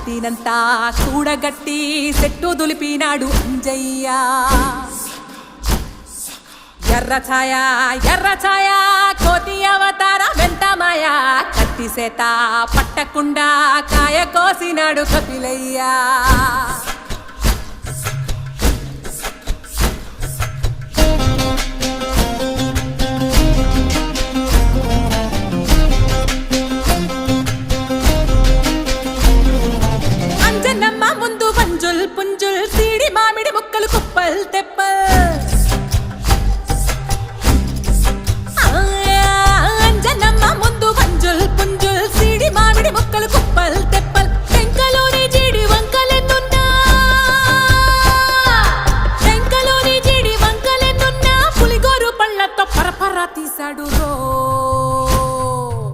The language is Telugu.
శక్తినంతా కూడగట్టి సెట్టు దులిపినాడు అంజయ్య ఎర్ర ఛాయ కోతి అవతార వెంటమాయ కత్తి సేత పట్టకుండా కాయ కోసినాడు కపిలయ్య